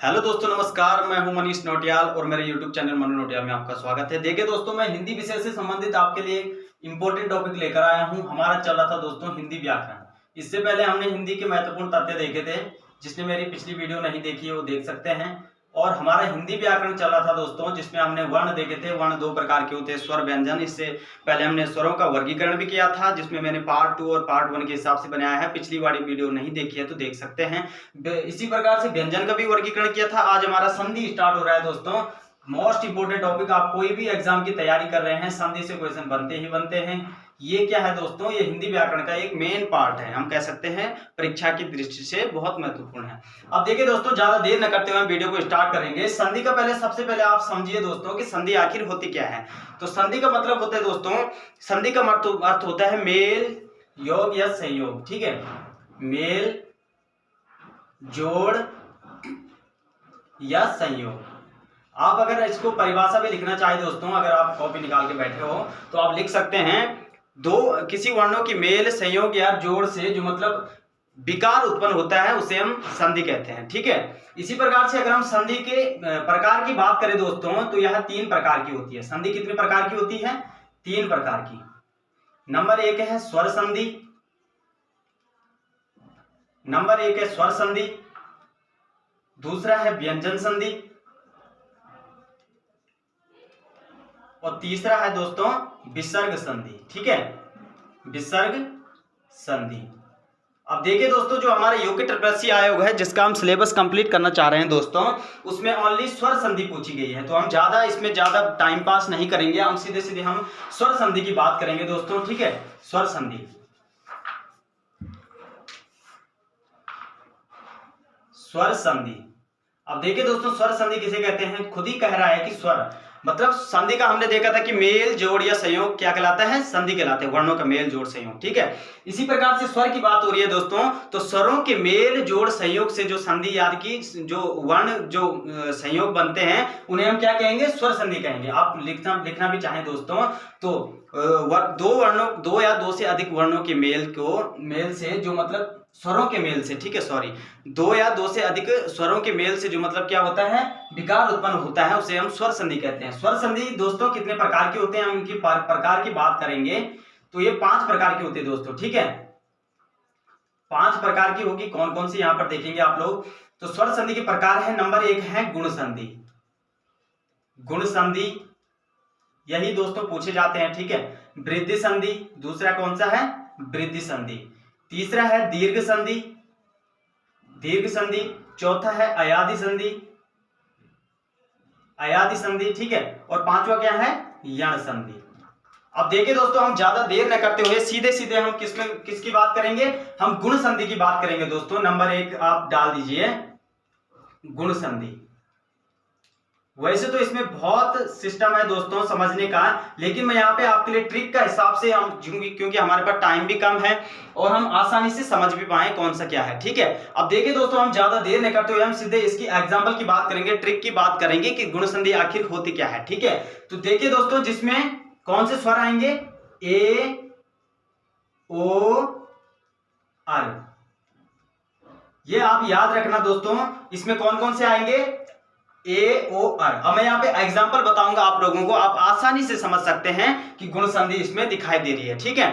Hello दोस्तों, नमस्कार। मैं हूं मनीष नौटियाल और मेरे यूट्यूब चैनल मनु नौटियाल में आपका स्वागत है। देखिए दोस्तों, मैं हिंदी विषय से संबंधित आपके लिए इंपॉर्टेंट टॉपिक लेकर आया हूं। हमारा चल रहा था दोस्तों हिंदी व्याकरण। इससे पहले हमने हिंदी के महत्वपूर्ण तथ्य देखे थे। जिसने मेरी पिछली वीडियो नहीं देखी है वो देख सकते हैं। और हमारा हिंदी व्याकरण चल रहा था दोस्तों, जिसमें हमने वर्ण देखे थे। वर्ण दो प्रकार के होते हैं, स्वर, व्यंजन। इससे पहले हमने स्वरों का वर्गीकरण भी किया था, जिसमें मैंने पार्ट 2 और पार्ट 1 के हिसाब से बनाया है। पिछली वाली वीडियो नहीं देखी है तो देख सकते हैं। इसी प्रकार से व्यंजन का भी वर्गीकरण किया था। आज हमारा संधि स्टार्ट हो रहा है दोस्तों। Most important topic. आप कोई भी एग्जाम की तैयारी कर रहे हैं, संधि से क्वेश्चन बनते ही बनते हैं। ये क्या है दोस्तों? ये हिंदी व्याकरण का एक मेन पार्ट है। हम कह सकते हैं परीक्षा की दृष्टि से बहुत महत्वपूर्ण है। अब देखिए दोस्तों, ज्यादा देर न करते हुए हम वीडियो को स्टार्ट करेंगे। संधि का सबसे पहले आप समझिए दोस्तों कि संधि आखिर होती क्या है। तो संधि का मतलब होता है दोस्तों, संधि का अर्थ होता है मेल, योग या संयोग। ठीक है, मेल, जोड़ या संयोग। आप अगर इसको परिभाषा में लिखना चाहे दोस्तों, अगर आप कॉपी निकाल के बैठे हो तो आप लिख सकते हैं दो किसी वर्णों की मेल, संयोग या जोड़ से जो मतलब विकार उत्पन्न होता है उसे हम संधि कहते हैं। ठीक है, इसी प्रकार से अगर हम संधि के प्रकार की बात करें दोस्तों, तो यह 3 प्रकार की होती है। संधि कितने प्रकार की होती है? 3 प्रकार की। नंबर 1 है स्वर संधि। नंबर 1 है स्वर संधि। दूसरा है व्यंजन संधि। और तीसरा है दोस्तों विसर्ग संधि। ठीक है, विसर्ग संधि। अब देखिए दोस्तों, जो हमारा यूपी ट्रिपल आयोग है, जिसका हम सिलेबस कंप्लीट करना चाह रहे हैं दोस्तों, उसमें ओनली स्वर संधि पूछी गई है। तो हम इसमें ज्यादा टाइम पास नहीं करेंगे। हम सीधे सीधे हम स्वर संधि की बात करेंगे दोस्तों। ठीक है, स्वर संधि। स्वर संधि। अब देखिए दोस्तों, स्वर संधि किसे कहते हैं? खुद ही कह रहा है कि स्वर मतलब संधि का हमने देखा था कि मेल, जोड़ या संयोग क्या कहलाता है? संधि कहलाते हैं। वर्णों का मेल, जोड़, संयोग। ठीक है, इसी प्रकार से स्वर की बात हो रही है दोस्तों, तो स्वरों के मेल, जोड़, संयोग से जो संधि याद की जो वर्ण जो संयोग बनते हैं उन्हें हम क्या कहेंगे? स्वर संधि कहेंगे। आप लिखना भी चाहें दोस्तों तो दो या दो से अधिक वर्णों के मेल से जो मतलब स्वरों के मेल से, ठीक है, सॉरी, 2 या 2 से अधिक स्वरों के मेल से जो मतलब क्या होता है? विकार उत्पन्न होता है, उसे हम स्वर संधि कहते हैं। स्वर संधि दोस्तों कितने प्रकार के होते हैं? हम इनकी प्रकार की बात करेंगे तो ये 5 प्रकार की होती है दोस्तों। ठीक है, 5 प्रकार की होगी। कौन कौन सी यहां पर देखेंगे आप लोग। तो स्वर संधि के प्रकार है, नंबर 1 है गुण संधि। गुण संधि यही दोस्तों पूछे जाते हैं। ठीक है, वृद्धि संधि। दूसरा कौन सा है? वृद्धि संधि। तीसरा है दीर्घ संधि। दीर्घ संधि। चौथा है अयादि संधि। अयादि संधि। ठीक है, और 5वां क्या है? यण संधि। अब देखिए दोस्तों, हम ज्यादा देर न करते हुए सीधे सीधे हम किसकी बात करेंगे? हम गुण संधि की बात करेंगे दोस्तों। नंबर 1 आप डाल दीजिए, गुण संधि। वैसे तो इसमें बहुत सिस्टम है दोस्तों समझने का, लेकिन मैं यहाँ पे आपके लिए ट्रिक का हिसाब से हम क्योंकि हमारे पास टाइम भी कम है और हम आसानी से समझ भी पाए कौन सा क्या है। ठीक है, अब देखिए दोस्तों, हम ज्यादा देर नहीं करते हुए हम सीधे इसकी एग्जांपल की बात करेंगे, ट्रिक की बात करेंगे कि गुण संधि आखिर होती क्या है। ठीक है, तो देखिए दोस्तों, जिसमें कौन से स्वर आएंगे? ए, ओ, आर। ये आप याद रखना दोस्तों। इसमें कौन कौन से आएंगे? ए, ओ, आर। अब मैं यहाँ पे एग्जांपल बताऊंगा आप लोगों को, आप आसानी से समझ सकते हैं कि गुण संधि इसमें दिखाई दे रही है। ठीक है,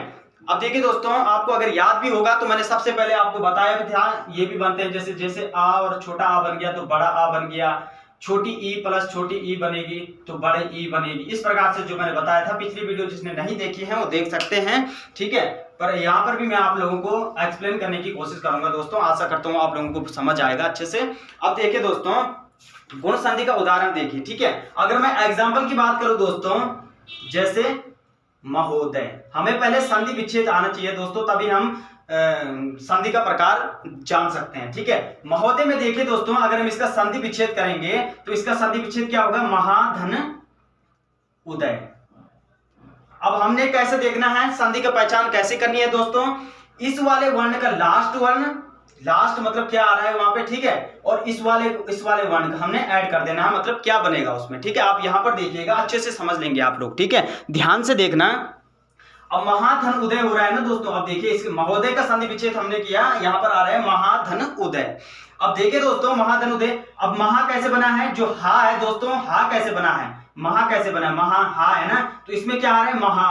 अब देखिए दोस्तों, आपको अगर याद भी होगा तो मैंने सबसे पहले आपको बताया भी था, ये भी बनते हैं जैसे जैसे आ और छोटा आ बन गया तो बड़ा आ बन गया, छोटी ई प्लस छोटी ई बनेगी तो बड़े ई बनेगी। इस प्रकार से जो मैंने बताया था, पिछली वीडियो जिसने नहीं देखी है वो देख सकते हैं। ठीक है, पर यहाँ पर भी मैं आप लोगों को एक्सप्लेन करने की कोशिश करूंगा दोस्तों। आशा करता हूँ आप लोगों को समझ आएगा अच्छे से। अब देखिए दोस्तों, गुण संधि का उदाहरण देखिए। ठीक है, अगर मैं एग्जांपल की बात करूं दोस्तों, जैसे महोदय, हमें पहले संधि विच्छेद आना चाहिए दोस्तों, तभी हम संधि का प्रकार जान सकते हैं। ठीक है, महोदय में देखिए दोस्तों, अगर हम इसका संधि विच्छेद करेंगे तो इसका संधि विच्छेद क्या होगा? महाधन उदय। अब हमने कैसे देखना है, संधि का पहचान कैसे करनी है दोस्तों? इस वाले वर्ण का लास्ट वर्ण, लास्ट मतलब क्या आ रहा है वहां पे, ठीक है, और इस वाले वर्ण का हमने ऐड कर देना है, मतलब क्या बनेगा उसमें। ठीक है, आप यहां पर देखिएगा, अच्छे से समझ लेंगे आप लोग। ठीक है, ध्यान से देखना। अब महाधन उदय हो रहा है ना दोस्तों। अब देखिए, इस महोदय का संधि विच्छेद हमने किया, यहां पर आ रहा है महाधन उदय। अब देखिए दोस्तों महाधनुदय, अब महा कैसे बना है, जो हा है दोस्तों, हा कैसे बना है, महा कैसे बना है, महा हा है ना, तो इसमें क्या आ रहा है, महा,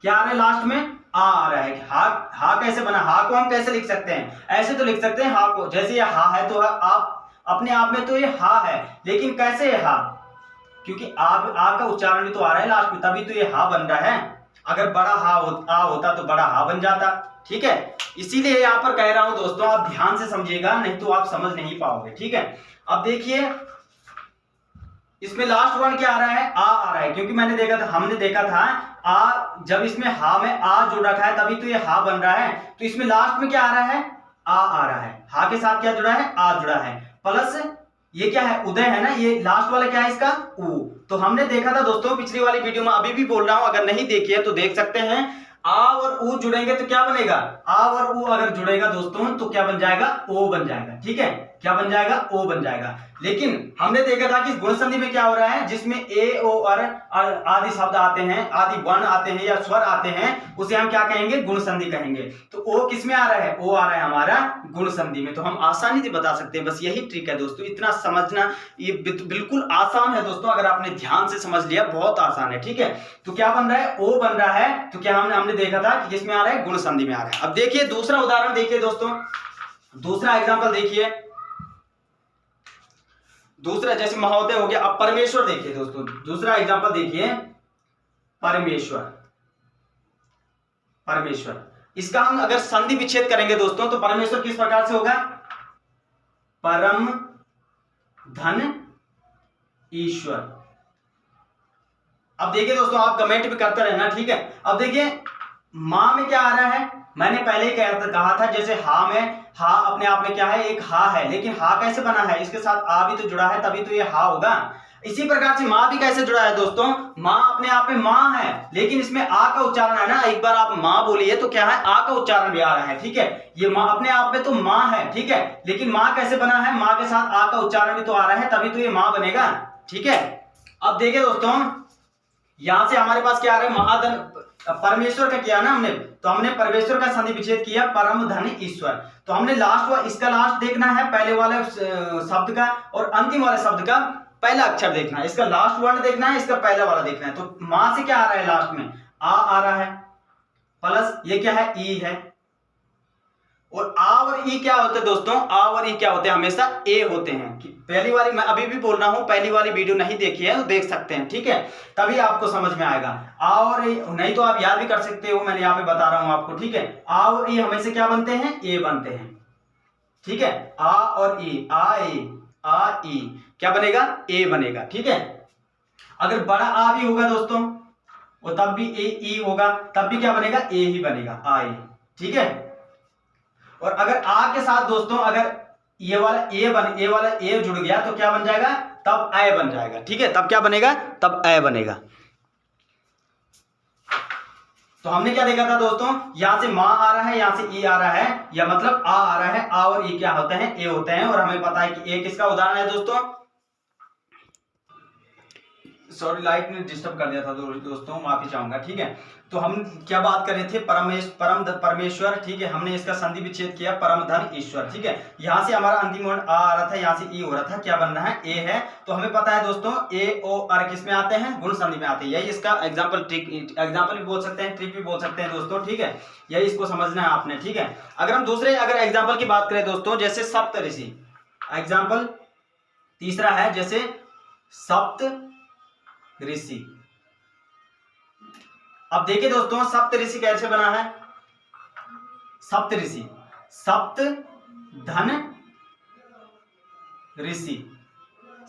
क्या आ रहा है लास्ट में, आ रहा है। हा कैसे बना, हा को हम कैसे लिख सकते हैं, ऐसे तो लिख सकते हैं हा को, जैसे ये हा है तो आप अपने आप में तो ये हा है, लेकिन कैसे है हा, क्योंकि आ का उच्चारण भी तो आ रहा है लास्ट में, तभी तो ये हा बन रहा है। अगर बड़ा आ होता तो बड़ा हा बन जाता, ठीक है। इसीलिए यहाँ पर कह रहा हूं दोस्तों, आप ध्यान से समझिएगा, नहीं तो आप समझ नहीं पाओगे, ठीक है। अब देखिए इसमें लास्ट वन क्या आ रहा है, आ रहा है, क्योंकि हमने देखा था आ, जब इसमें हा में आ जुड़ रखा है तभी तो ये हा बन रहा है, तो इसमें लास्ट में क्या आ रहा है, आ रहा है, हा के साथ क्या जुड़ा है, आ जुड़ा है, प्लस ये क्या है, उदय है ना, ये लास्ट वाला क्या है इसका, उ। तो हमने देखा था दोस्तों पिछली वाली वीडियो में, अभी भी बोल रहा हूं, अगर नहीं देखी है तो देख सकते हैं, आ और उ जुड़ेंगे तो क्या बनेगा, आ और उ अगर जुड़ेगा दोस्तों तो क्या बन जाएगा, ओ बन जाएगा, ठीक है, क्या बन जाएगा, ओ बन जाएगा। लेकिन हमने देखा था कि गुण संधि में क्या हो रहा है, जिसमें ए ओ और आदि शब्द आते हैं, आदि वर्ण आते हैं या स्वर आते हैं, उसे हम क्या कहेंगे, गुण संधि कहेंगे। तो ओ किस में आ रहा है, ओ आ रहा है हमारा गुण संधि में, तो हम आसानी से बता सकते हैं। बस यही ट्रिक है दोस्तों, इतना समझना, ये बिल्कुल आसान है दोस्तों, अगर आपने ध्यान से समझ लिया बहुत आसान है, ठीक है। तो क्या बन रहा है, ओ बन रहा है, तो क्या हमने देखा था कि किसमें आ रहा है, गुण संधि में आ रहा है। अब देखिए दूसरा उदाहरण देखिए दोस्तों, दूसरा एग्जाम्पल देखिए, दूसरा जैसे महोदय हो गया। अब परमेश्वर देखिए दोस्तों, दूसरा एग्जांपल देखिए, परमेश्वर, परमेश्वर, इसका हम अगर संधि विच्छेद करेंगे दोस्तों तो परमेश्वर किस प्रकार से होगा, परम धन ईश्वर। अब देखिए दोस्तों आप कमेंट भी करते रहना, ठीक है। अब देखिए मां में क्या आ रहा है, मैंने पहले ही कहा था, जैसे हा में, हा अपने आप में क्या है, एक हा है, लेकिन हा कैसे बना है, इसके साथ आ भी तो जुड़ा है, तभी तो ये हा होगा। इसी प्रकार से मां भी कैसे जुड़ा है दोस्तों, मां अपने आप में मां है, लेकिन इसमें आ का उच्चारण है ना, एक बार आप मां बोलिए तो क्या है, आ का उच्चारण भी आ रहा है, ठीक है। ये मां अपने आप में तो मां है, ठीक है, लेकिन मां कैसे बना है, मां के साथ आ का उच्चारण भी तो आ रहा है, तभी तो ये मां बनेगा, ठीक है। अब देखिए दोस्तों यहां से हमारे पास क्या आ रहा है, महाधन, परमेश्वर का किया ना हमने, तो हमने परमेश्वर का संधि विच्छेद किया, परम धन ईश्वर। तो हमने लास्ट, इसका लास्ट देखना है, पहले वाले शब्द का और अंतिम वाले शब्द का पहला अक्षर देखना है, इसका लास्ट वर्ण देखना है, इसका पहला वाला देखना है। तो मां से क्या आ रहा है, लास्ट में आ रहा है, प्लस ये क्या है, ई है, और आ और ई क्या होते हैं दोस्तों, आ और ई क्या होते हैं, हमेशा ए होते हैं। पहली वाली, मैं अभी भी बोल रहा हूं, पहली वाली वीडियो नहीं देखी है तो देख सकते हैं, ठीक है, तभी आपको समझ में आएगा। आ और ई, नहीं तो आप याद भी कर सकते हो, मैंने यहाँ पे बता रहा हूं आपको, ठीक है। आ और ई हमेशा क्या बनते हैं, ए बनते हैं, ठीक है। आ और ई, आ ई क्या बनेगा, ए बनेगा, ठीक है। अगर बड़ा आ भी होगा दोस्तों और तब भी ए ई होगा, तब भी क्या बनेगा, ए ही बनेगा, आ ए, ठीक है। और अगर आ के साथ दोस्तों अगर ये वाला ए वाला ए जुड़ गया तो क्या बन जाएगा, तब ए बन जाएगा, ठीक है, तब क्या बनेगा, तब ए बनेगा। तो हमने क्या देखा था दोस्तों, यहां से मां आ रहा है, यहां से ई आ रहा है, या मतलब आ रहा है, आ और ई क्या होते हैं, ए होते हैं, और हमें पता है कि ए किसका उदाहरण है दोस्तों, सॉरी लाइट ने डिस्टर्ब कर दिया था दोस्तों, माफी चाहूंगा, ठीक है। तो हम क्या बात कर रहे थे, परमेश्वर, ठीक है, हमने इसका संधि विच्छेद किया, परम धन ईश्वर, ठीक है। यहां से हमारा अंतिम वर्ण आ रहा था, यहां से ई हो रहा था, क्या बनना है, ए है। तो हमें पता है दोस्तों ए ओ आर किस में आते हैं, गुण संधि में आते हैं, यही इसका एग्जाम्पल, ट्रिक, एग्जाम्पल भी बोल सकते हैं, ट्रिक भी बोल सकते हैं दोस्तों, ठीक है, यही इसको समझना है आपने, ठीक है। अगर हम दूसरे एग्जाम्पल की बात करें दोस्तों, जैसे सप्तऋषि, एग्जाम्पल तीसरा है, जैसे सप्त ऋषि। अब देखिए दोस्तों सप्त ऋषि कैसे बना है, सप्त ऋषि, सप्त धन ऋषि,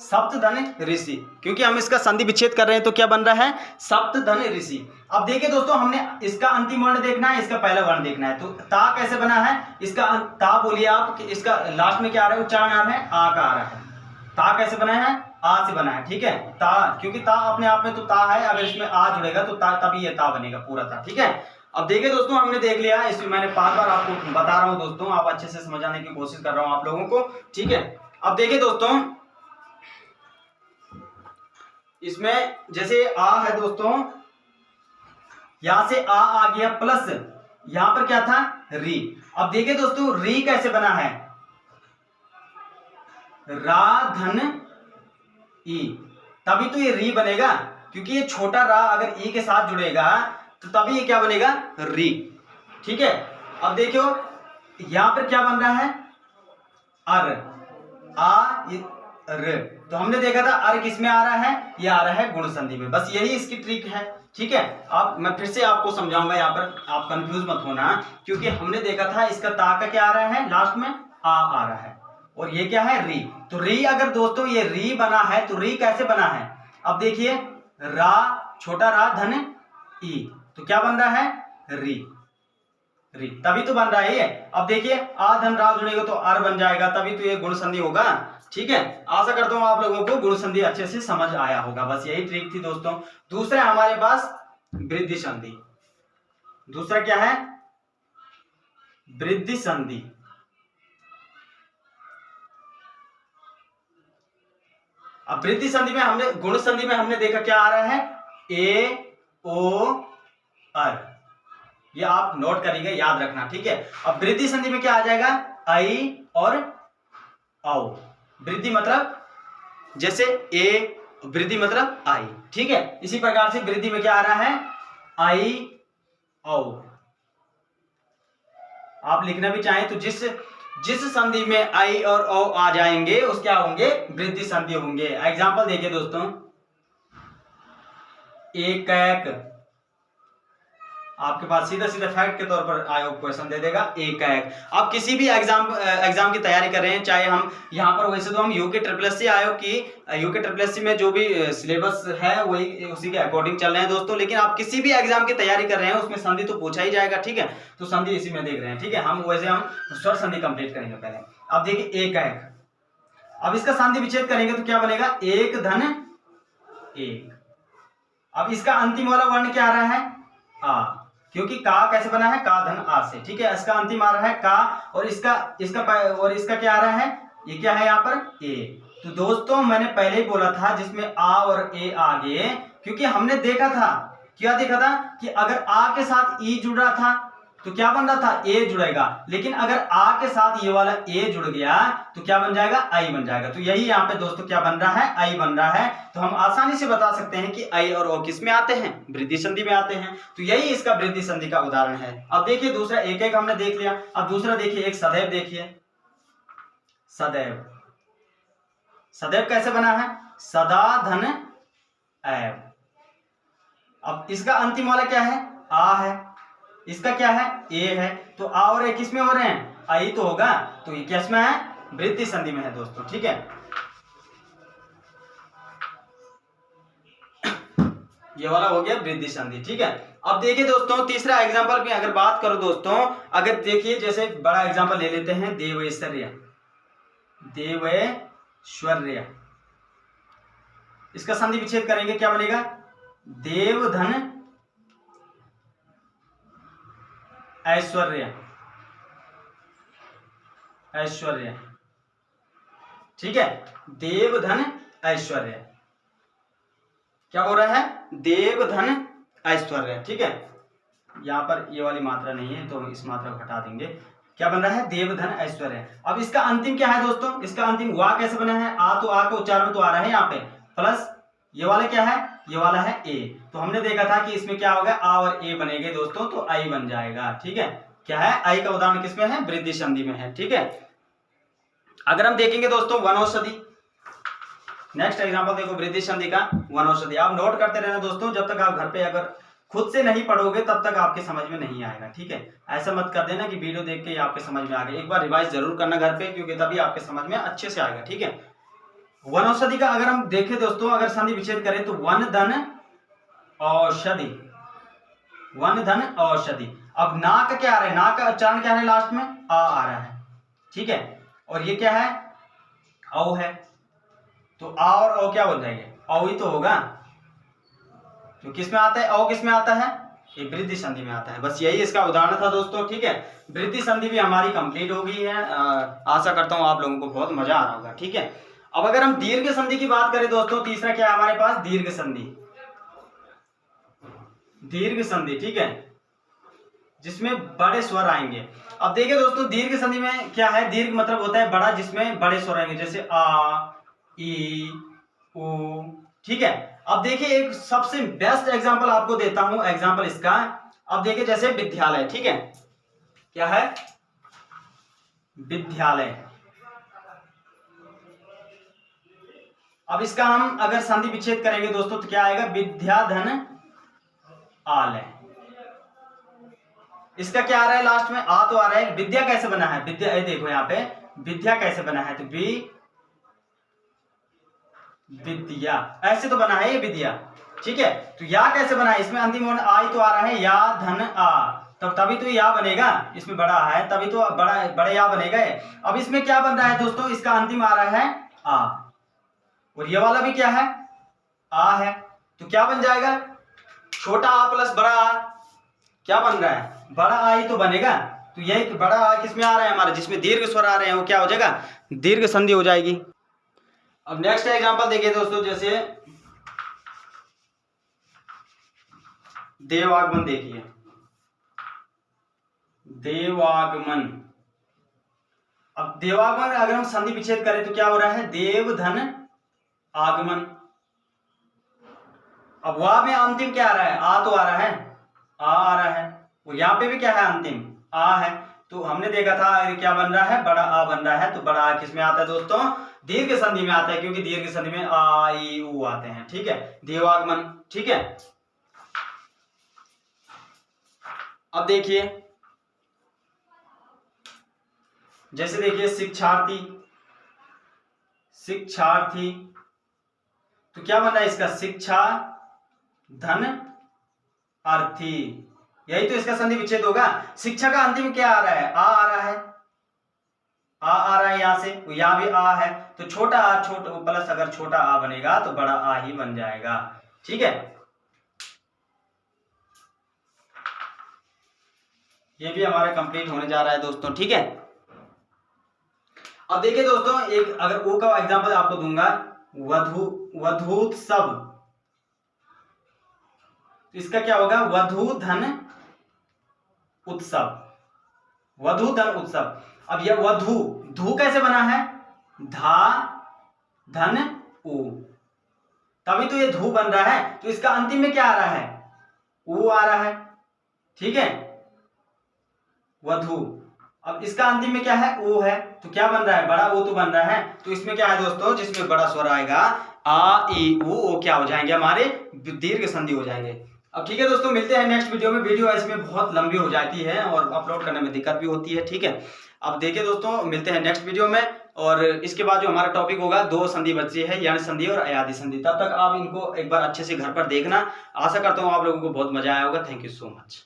सप्त धन ऋषि, क्योंकि हम इसका संधि विच्छेद कर रहे हैं तो क्या बन रहा है, सप्त धन ऋषि। अब देखिए दोस्तों हमने इसका अंतिम वर्ण देखना है, इसका पहला वर्ण देखना है। तो ता कैसे बना है, इसका ता बोलिए आप कि इसका लास्ट में क्या आ रहा है, उच्चारण आ रहा है, आ का आ रहा है। ता कैसे बना है, आ से बना है, ठीक है, ता, क्योंकि ता अपने आप में तो ता है, अगर इसमें आ जुड़ेगा तो ता, तभी ये ता बनेगा, पूरा ता, ठीक है। अब देखिए दोस्तों हमने देख लिया, इसमें मैंने 5 बार आपको बता रहा हूं दोस्तों, आप अच्छे से समझाने की कोशिश कर रहा हूं आप लोगों को, ठीक है। अब देखिए दोस्तों इसमें जैसे आ है दोस्तों, यहां से आ गया, प्लस यहां पर क्या था, री। अब देखिए दोस्तों री कैसे बना है, रा धन ई, तभी तो ये री बनेगा, क्योंकि ये छोटा रा अगर ई के साथ जुड़ेगा तो तभी ये क्या बनेगा, री। ठीक है, अब देखियो यहां पर क्या बन रहा है, अर, आ र। तो हमने देखा था अर किस में आ रहा है, ये आ रहा है गुण संधि में। बस यही इसकी ट्रिक है। ठीक है, अब मैं फिर से आपको समझाऊंगा, यहाँ पर आप कंफ्यूज मत होना, क्योंकि हमने देखा था इसका ता का क्या आ रहा है, लास्ट में आ रहा है, और ये क्या है, री। तो री अगर दोस्तों ये री बना है तो री कैसे बना है, अब देखिए रा, छोटा रा धन ई, तो क्या बन रहा है, री, री, तभी तो बन रहा है ये। अब देखिए आ धन रा जुड़ेगा तो अर बन जाएगा, तभी तो ये गुण संधि होगा। ठीक है, आशा करता हूं आप लोगों को गुण संधि अच्छे से समझ आया होगा। बस यही ट्रिक थी दोस्तों। दूसरा हमारे पास वृद्धि संधि। दूसरा क्या है, वृद्धि संधि। अब वृद्धि संधि में हमने, गुण संधि में हमने देखा क्या आ रहा है, ए ओ अर, ये आप नोट करेंगे, याद रखना। ठीक है, अब वृद्धि संधि में क्या आ जाएगा, आई और औ। वृद्धि मतलब जैसे ए, वृद्धि मतलब आई। ठीक है, इसी प्रकार से वृद्धि में क्या आ रहा है, आई औ। आप लिखना भी चाहें तो जिस संधि में आई और औ आ जाएंगे उस क्या होंगे, वृद्धि संधि होंगे। एग्जांपल देखिए दोस्तों, एक एक, आपके पास सीधा सीधा फैक्ट के तौर पर आयोग क्वेश्चन दे देगा, एक एक। आप किसी भी एग्जाम की तैयारी कर रहे हैं, चाहे हम यहाँ पर, वैसे तो हम यूके ट्रिपल आयोग की, यूके ट्रिपल में जो भी सिलेबस है वही उसी के अकॉर्डिंग चल रहे हैं दोस्तों, लेकिन आप किसी भी एग्जाम की तैयारी कर रहे हैं उसमें संधि तो पूछा ही जाएगा। ठीक है, तो संधि इसी में देख रहे हैं। ठीक है, हम वैसे हम स्वर संधि कंप्लीट करेंगे पहले। अब देखिए एक एक, अब इसका संधि विच्छेद करेंगे तो क्या बनेगा, एक धन एक। अब इसका अंतिम वाला वर्ण क्या आ रहा है, आ, क्योंकि का कैसे बना है, का धन आ से। ठीक है, इसका अंतिम आ रहा है का, और इसका क्या आ रहा है, ये क्या है यहाँ पर, ए। तो दोस्तों मैंने पहले ही बोला था जिसमें आ और ए आ गए, क्योंकि हमने देखा था, क्या देखा था कि अगर आ के साथ ई जुड़ रहा था तो क्या बन रहा था, ए जुड़ेगा, लेकिन अगर आ के साथ ये वाला ए जुड़ गया तो क्या बन जाएगा, आई बन जाएगा। तो यही यहाँ पे दोस्तों क्या बन रहा है, आई बन रहा है। तो हम आसानी से बता सकते हैं कि आई और ओ किस में आते हैं, वृद्धि संधि में आते हैं। तो यही इसका वृद्धि संधि का उदाहरण है। अब देखिए दूसरा, एक एक हमने देख लिया। अब दूसरा देखिए, एक सदैव देखिए, सदैव। सदैव कैसे बना है, सदा धन ऐव। अब इसका अंतिम वाला क्या है, आ है, इसका क्या है, ए है। तो आ और ए किस में हो रहे हैं, आई तो होगा, तो ये किस में है, वृद्धि संधि में है दोस्तों। ठीक है, ये वाला हो गया वृद्धि संधि। ठीक है, अब देखिए दोस्तों तीसरा एग्जांपल भी अगर बात करो दोस्तों, अगर देखिए जैसे बड़ा एग्जांपल ले लेते हैं, देवैश्वर्य, देवैश्वर्य। इसका संधि विच्छेद करेंगे क्या बनेगा, देव धन ऐश्वर्य, ऐश्वर्य। ठीक है, देव धन ऐश्वर्य, क्या हो रहा है, देव धन ऐश्वर्य। ठीक है, यहां पर ये वाली मात्रा नहीं है तो इस मात्रा को हटा देंगे। क्या बन रहा है, देव धन ऐश्वर्य। अब इसका अंतिम क्या है दोस्तों, इसका अंतिम वा कैसे बना है, आ, तो आ का उच्चारण तो आ रहा है यहाँ पे, प्लस ये वाला क्या है, ये वाला है ए। तो हमने देखा था कि इसमें क्या होगा, आ और ए बनेंगे दोस्तों, तो आई बन जाएगा। ठीक है, क्या है, आई का उदाहरण किसमें है, वृद्धि संधि में है। ठीक है, अगर हम देखेंगे दोस्तों वनौषधि, नेक्स्ट एग्जांपल देखो वृद्धि संधि का, वनौषधि। आप नोट करते रहना दोस्तों, जब तक आप घर पे अगर खुद से नहीं पढ़ोगे तब तक आपके समझ में नहीं आएगा। ठीक है, ऐसा मत कर देना कि वीडियो देख के आपके समझ में आ गया, एक बार रिवाइज जरूर करना घर पे, क्योंकि तभी आपके समझ में अच्छे से आएगा। ठीक है, वनौषधि का अगर हम देखें दोस्तों, अगर संधि विच्छेद करें तो वन धन औषधि, वन धन औषधि। अब ना का क्या आ रहा है, ना का उच्चारण क्या है, लास्ट में आ रहा है। ठीक है, और ये क्या है, औ है, तो आ और औ क्या बन जाएंगे, औ ही तो होगा। तो किस में आता है, औ किस में आता है, ये वृद्धि संधि में आता है। बस यही इसका उदाहरण था दोस्तों। ठीक है, वृद्धि संधि भी हमारी कंप्लीट हो गई है। आशा करता हूं आप लोगों को बहुत मजा आ रहा होगा। ठीक है, अब अगर हम दीर्घ संधि की बात करें दोस्तों, तीसरा क्या है हमारे पास, दीर्घ संधि, दीर्घ संधि। ठीक है, जिसमें बड़े स्वर आएंगे। अब देखिए दोस्तों, दीर्घ संधि में क्या है, दीर्घ मतलब होता है बड़ा, जिसमें बड़े स्वर आएंगे, जैसे आ, ई, उ। ठीक है। अब देखिए एक सबसे बेस्ट एग्जांपल आपको देता हूं, एग्जांपल इसका। अब देखिए जैसे विद्यालय, ठीक है, क्या है, विद्यालय। अब इसका हम अगर संधि विच्छेद करेंगे दोस्तों तो क्या आएगा, विद्याधन आलय। इसका क्या आ रहा है लास्ट में, आ तो आ रहा है। विद्या कैसे बना है, विद्या, ये देखो यहाँ पे विद्या कैसे बना है, तो विद्या ऐसे तो बना है ये विद्या। ठीक है। तो या कैसे बना है, इसमें अंतिम वर्ण आ ही तो आ रहा है, या धन आ, तब तभी तो या बनेगा, इसमें बड़ा है तभी तो बड़े या बनेगा। अब इसमें क्या बन रहा है दोस्तों, इसका अंतिम आ रहा है आ, और ये वाला भी क्या है, आ है। तो क्या बन जाएगा, छोटा आ प्लस बड़ा आ, क्या बन रहा है, बड़ा आ ही तो बनेगा। तो यही बड़ा आ किसमें आ रहा है हमारे, जिसमें दीर्घ स्वर आ रहे हैं, वो क्या हो जाएगा, दीर्घ संधि हो जाएगी। अब नेक्स्ट एग्जांपल देखिए दोस्तों, जैसे देवागमन, देखिए देवागमन। अब देवागमन अगर हम संधि विच्छेद करें तो क्या हो रहा है, देव धन आगमन। अब वाह में अंतिम क्या आ रहा है, आ तो आ रहा है, आ रहा है, और यहाँ पे भी क्या है, अंतिम आ है। तो हमने देखा था क्या बन रहा है, बड़ा आ बन रहा है। तो बड़ा आ किस में आता है दोस्तों, दीर्घ संधि में आता है, क्योंकि दीर्घ संधि में आ ई उ आते हैं। ठीक है, देवागमन। ठीक है। अब देखिए, जैसे देखिए शिक्षार्थी, शिक्षार्थी, तो क्या बन रहा है इसका, शिक्षा धन अर्थी, यही तो इसका संधि विच्छेद होगा। शिक्षा का अंतिम क्या आ रहा है, आ रहा है, आ रहा है यहां से, यहां भी आ है, तो छोटा आ, छोटा प्लस अगर छोटा आ बनेगा तो बड़ा आ ही बन जाएगा। ठीक है, ये भी हमारा कंप्लीट होने जा रहा है दोस्तों। ठीक है। अब देखिए दोस्तों, एक अगर ओ का एग्जांपल आपको दूंगा, वधूत्सव, तो इसका क्या होगा, वधू धन उत्सव, वधू धन उत्सव। अब यह वधू, धू कैसे बना है, धा धन उ, तभी तो ये धू बन रहा है। तो इसका अंतिम में क्या आ रहा है, उ आ रहा है। ठीक है, वधू। अब इसका अंतिम में क्या है, ओ है, तो क्या बन रहा है, बड़ा ओ तो बन रहा है। तो इसमें क्या है दोस्तों, जिसमें बड़ा स्वर आएगा आ ई उ, वो क्या हो जाएंगे, हमारे दीर्घ संधि हो जाएंगे। अब ठीक है दोस्तों, मिलते हैं नेक्स्ट वीडियो में। वीडियो इसमें बहुत लंबी हो जाती है और अपलोड करने में दिक्कत भी होती है। ठीक है। अब देखिए दोस्तों, मिलते हैं नेक्स्ट वीडियो में, और इसके बाद जो हमारा टॉपिक होगा, दो संधि बची है, यण संधि और अयादि संधि। तब तक आप इनको एक बार अच्छे से घर पर देखना। आशा करता हूँ आप लोगों को बहुत मजा आया होगा। Thank you so much.